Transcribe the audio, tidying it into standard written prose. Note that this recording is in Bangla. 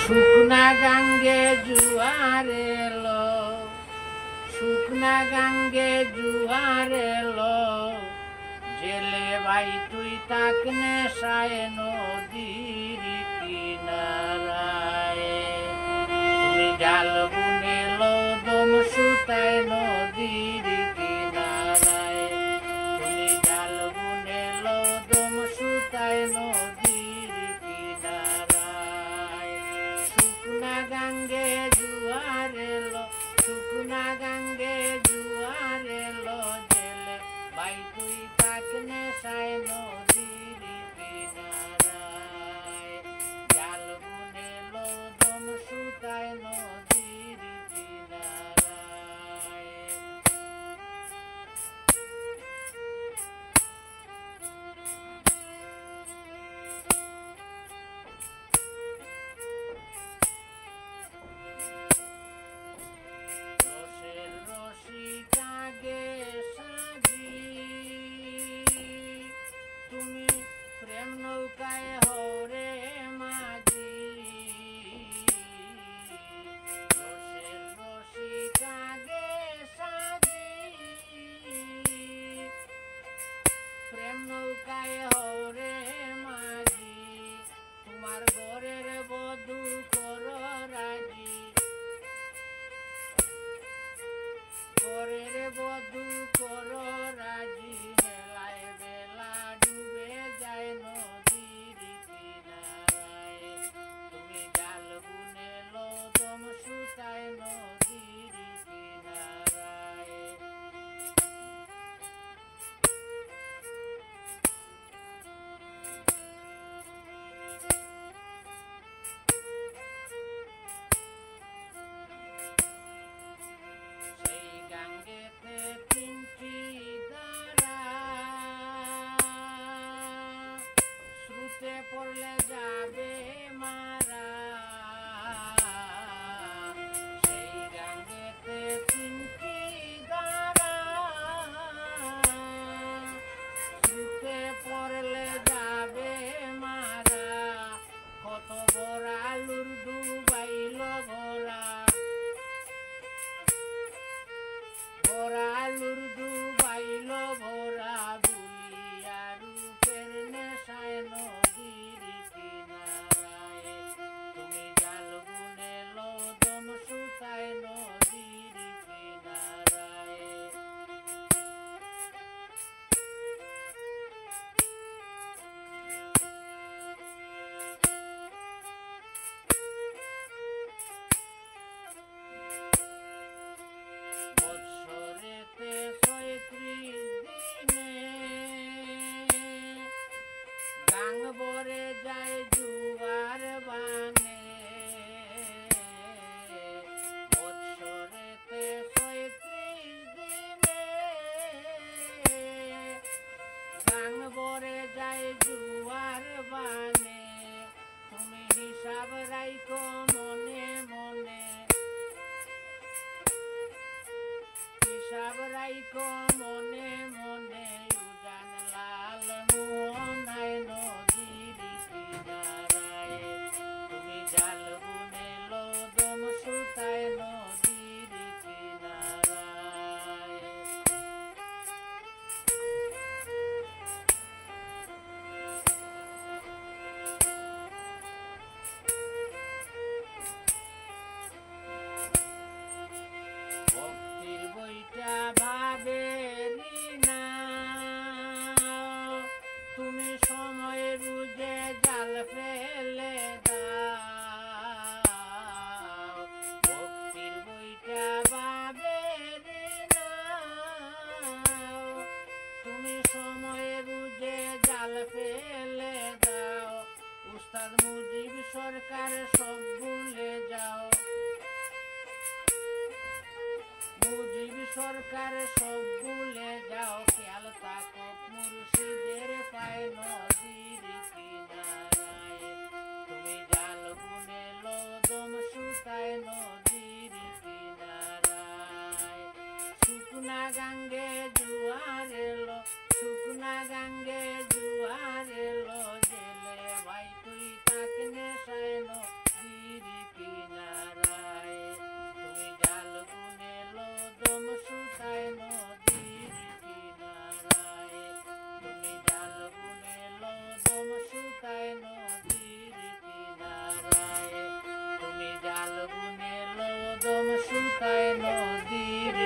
শুকনা গাঙ্গে জুয়ার এলো, শুকনা গাঙ্গে জুয়ার এলো, জেলে ভাই তুই তাক নেশায় নদীর কিনারায়। তুমি জাল বুনেলো দম সুতায় নদীর কিনারায়, তুমি জাল বুনেলো দম সুতায় নদীর কিনারায়। শুকনা গাঙ্গে জুয়ার এলো, শুকনা গাঙ্গে জুয়ার এলো, জেলে ভাই তুই তাক নেশায় নদীর কিনারায়। জাল বুনেলো দম সুতায় নদীর কিনারায়। রসের রশি জাগে সাজি, তুমি প্রেম নৌকায় হরে মাঝি। রসের রশি জাগে সাজি, প্রেম নৌকায় হরে মাঝি। তোমার ঘরের বধূ করো রাজি, ঘরের বধূ করো রাজি। বেলায় বেলা ডুবে যায় নদীর কিনারায়, তুমি জাল বুনেলো দম সুতায় নদীর কিনারায়। সেই গাঙ্গেতে তিনটি ধারা, স্রোতে পড়লে যাবে মারা। সেই গাঙ্গেতে তিনটি ধারা, স্রোতে পড়লে যাবে মারা। কত বড় আলুর ডুবাইল ভরা, ভরা আলুর ডুবাইল ভরা। বুলিয়া রূপের নেশায় নদীর কিনারায়, তুমি জাল বুনেলো দম সুতায় নদীর কিনারায়। বৎসরেতে ৩৬ দিনে গাং ভরে যায় জুয়ার বানে। বৎসরেতে ৩৬ দিনে গাং ভরে যায় জুয়ার বানে। তুমি হিসাব রাইখো মনে মনে, হিসাব রাইখো মনে মনে। উজান লাল মোহনায় নদীর কিনারায়, তুমি জাল বুনেলো দম সুতায় নদীর কিনারায়। ভক্তির বইটা ভাবেরি না, তুমি সময় বুঝে জাল ফেলে দাও। ভক্তির বইটা ভাবেরি না, তুমি সময় বুঝে জাল ফেলে দাও। উস্তাদ মুজিব সরকার সব ভুলে যাও, মুজিব সরকার সব ভুলে যাও। খেয়াল থাকো মুর্শিদের পায় নদীর কিনারায়, তুমি জাল বুনেলো দম সুতায় নদীর কিনারায়। শুকনা গাঙ্গে জুয়ার এলো, শুকনা গাঙ্গে জুয়ার এলো, জেলে ভাই তুই তাক নেশায় নদীর কদম সুতায় নদীর